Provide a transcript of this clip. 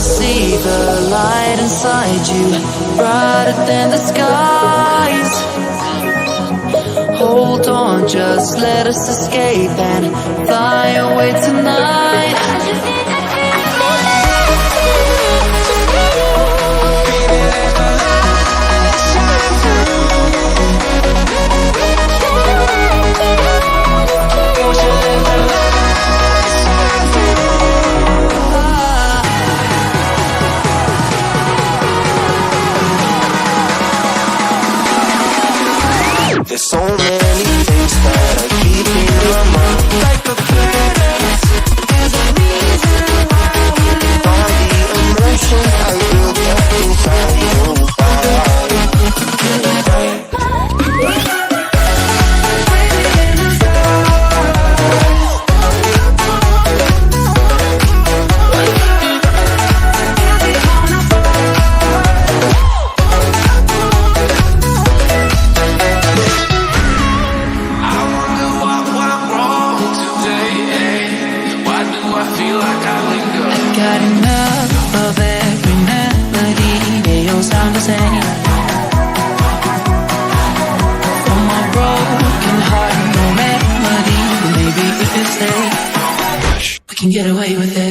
see the light inside you, brighter than the skies. Hold on, just let us escape and fly away tonight. There's so many things that I keep in my mind, like a curtain. There's a reason why we live. All the emotions I built up inside your body. Got enough of every melody, they all sound the same. For my broken heart, no remedy. Maybe if you stay, we can get away with it.